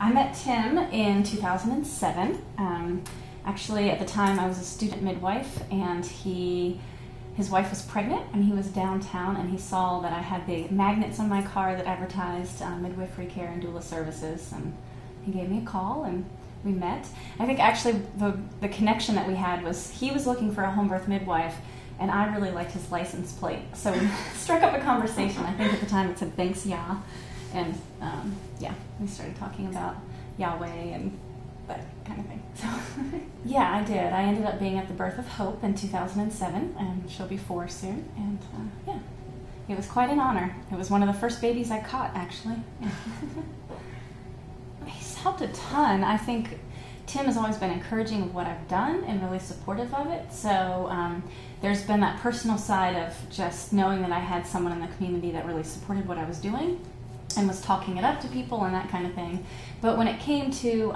I met Tim in 2007. Actually, at the time, I was a student midwife, and his wife was pregnant, and he was downtown, and he saw that I had the magnets on my car that advertised midwifery care and doula services, and he gave me a call, and we met. I think actually the connection that we had was he was looking for a home birth midwife, and I really liked his license plate, so we struck up a conversation. I think at the time it said "Thanks, Yah," and we started talking about Yahweh and that kind of thing. So yeah, I did. I ended up being at the Birth of Hope in 2007, and she'll be 4 soon, and it was quite an honor. It was one of the first babies I caught, actually. He's helped a ton. I think Tim has always been encouraging of what I've done and really supportive of it. So there's been that personal side of just knowing that I had someone in the community that really supported what I was doing and was talking it up to people and that kind of thing. But when it came to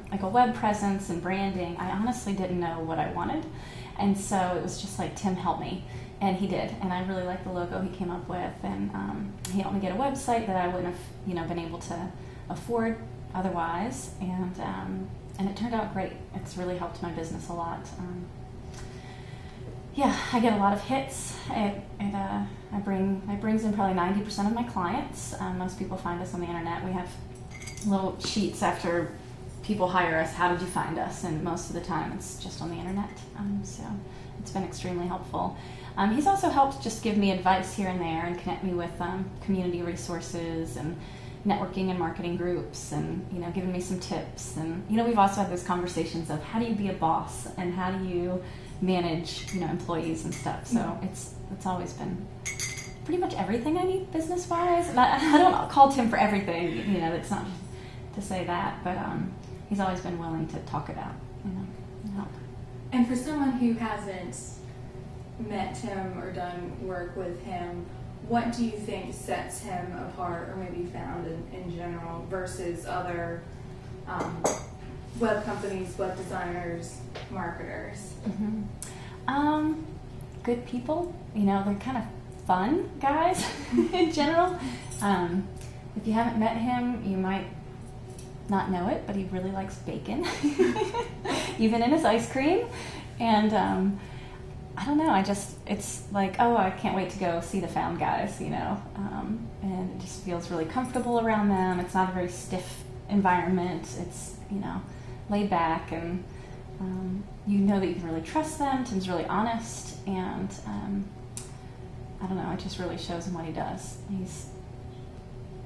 like a web presence and branding, I honestly didn't know what I wanted. And so it was just like, Tim, help me. And he did. And I really liked the logo he came up with. And he helped me get a website that I wouldn't have been able to afford otherwise. And it turned out great. It's really helped my business a lot. I get a lot of hits. It brings in probably 90% of my clients. Most people find us on the internet. We have little sheets after people hire us. How did you find us? And most of the time it's just on the internet. So it's been extremely helpful. He's also helped just give me advice here and there and connect me with community resources and networking and marketing groups, and giving me some tips. And we've also had those conversations of how do you be a boss and how do you manage employees and stuff. So it's always been pretty much everything I need business wise. And I don't call Tim for everything. That's not to say that, but he's always been willing to talk it out, and help. And for someone who hasn't met Tim or done work with him, what do you think sets him apart, or maybe found in general, versus other web companies, web designers, marketers? Good people. They're kind of fun guys in general. If you haven't met him, you might not know it, but he really likes bacon, even in his ice cream. And I don't know, it's like, oh, I can't wait to go see the Found guys, and it just feels really comfortable around them. It's not a very stiff environment. It's, laid back, and that you can really trust them. Tim's really honest, and I don't know, it just really shows him what he does.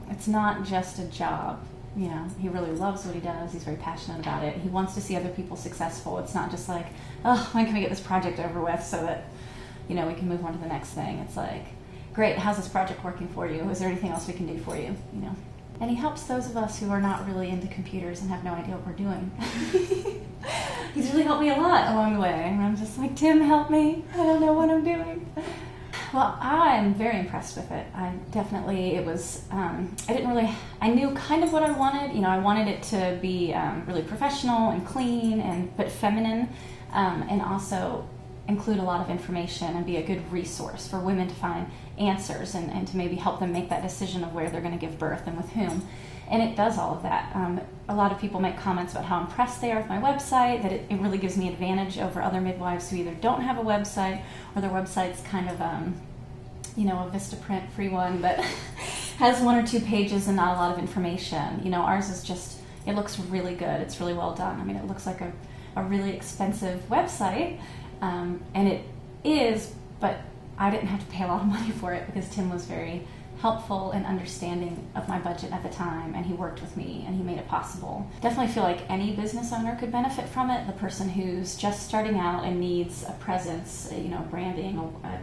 It's not just a job. He really loves what he does. He's very passionate about it. He wants to see other people successful. It's not just like, oh, when can we get this project over with so that, we can move on to the next thing. It's like, great, how's this project working for you? Is there anything else we can do for you? And he helps those of us who are not really into computers and have no idea what we're doing. He's really helped me a lot along the way. And I'm just like, Tim, help me. I don't know what I'm doing. Well, I'm very impressed with it. I knew kind of what I wanted. I wanted it to be really professional and clean, but feminine, and also include a lot of information and be a good resource for women to find answers and to maybe help them make that decision of where they're going to give birth and with whom. And it does all of that. A lot of people make comments about how impressed they are with my website, that it really gives me advantage over other midwives who either don't have a website or their website's kind of, a Vistaprint free one, but has 1 or 2 pages and not a lot of information. Ours is just, it looks really good. It's really well done. I mean, it looks like a really expensive website, and it is, but I didn't have to pay a lot of money for it because Tim was very helpful and understanding of my budget at the time, and he worked with me and he made it possible. Definitely feel like any business owner could benefit from it. The person who's just starting out and needs a presence, branding, a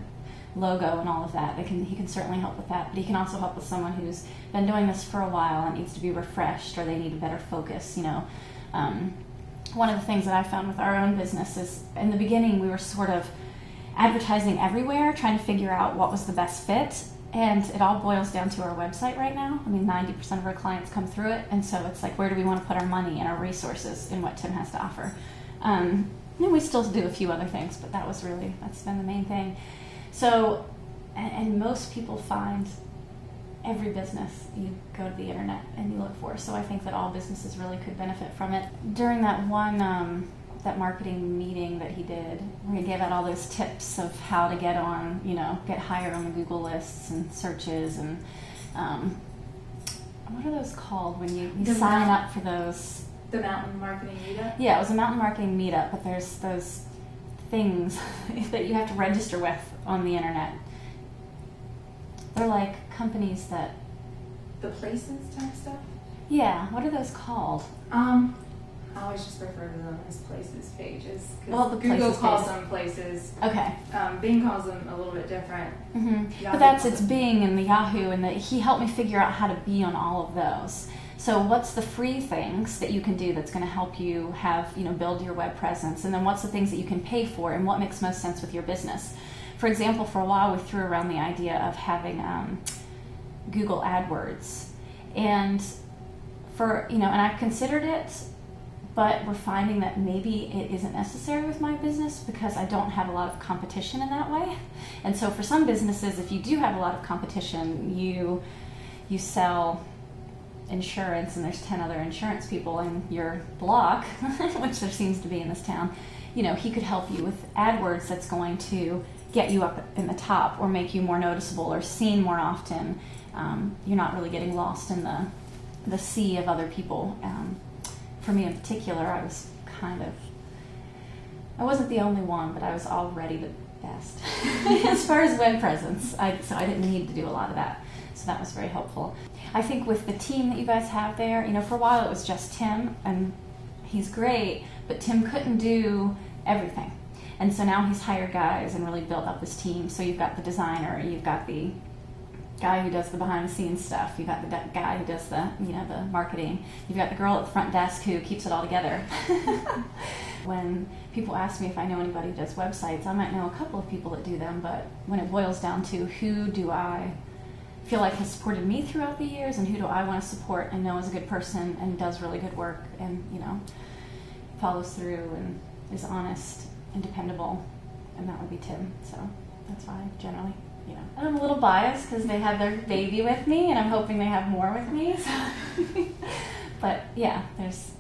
logo and all of that, he can certainly help with that. But he can also help with someone who's been doing this for a while and needs to be refreshed, or they need a better focus. One of the things that I found with our own business is, in the beginning, we were sort of advertising everywhere, trying to figure out what was the best fit. And it all boils down to our website right now. I mean, 90% of our clients come through it. And so it's like, where do we want to put our money and our resources in what Tim has to offer? And we still do a few other things, but that's been the main thing. So, and most people find every business you go to the internet and you look for. So I think that all businesses really could benefit from it. During that one that marketing meeting that he did, where he gave out all those tips of how to get on, get higher on the Google lists and searches, and what are those called when you sign up for those? The Mountain Marketing Meetup? Yeah, it was a Mountain Marketing Meetup, but there's those things that you have to register with on the internet. They're like companies that... The places type stuff? Yeah, what are those called? I always just refer to them as places pages. Well, the Google places calls page. them places. Okay. Bing calls them a little bit different. Mm-hmm. But it's Bing and the Yahoo, and he helped me figure out how to be on all of those. So what's the free things that you can do that's going to help you have, build your web presence? And then what's the things that you can pay for, and what makes most sense with your business? For example, for a while we threw around the idea of having Google AdWords. And and I've considered it, but we're finding that maybe it isn't necessary with my business because I don't have a lot of competition in that way. And so for some businesses, if you do have a lot of competition, you sell insurance and there's 10 other insurance people in your block, which there seems to be in this town, he could help you with AdWords that's going to get you up in the top or make you more noticeable or seen more often. You're not really getting lost in the sea of other people. For me in particular, I wasn't the only one, but I was already the best as far as web presence. So I didn't need to do a lot of that. So that was very helpful. I think with the team that you guys have there, for a while it was just Tim, and he's great, but Tim couldn't do everything. And so now he's hired guys and really built up this team. So you've got the designer, you've got the guy who does the behind the scenes stuff, you've got the guy who does the the marketing, you've got the girl at the front desk who keeps it all together. When people ask me if I know anybody who does websites, I might know a couple of people that do them, but when it boils down to who do I feel like has supported me throughout the years and who do I want to support and know is a good person and does really good work and follows through and is honest and dependable, and that would be Tim. So that's why generally, and I'm a little biased because they have their baby with me, and I'm hoping they have more with me. So. But yeah, there's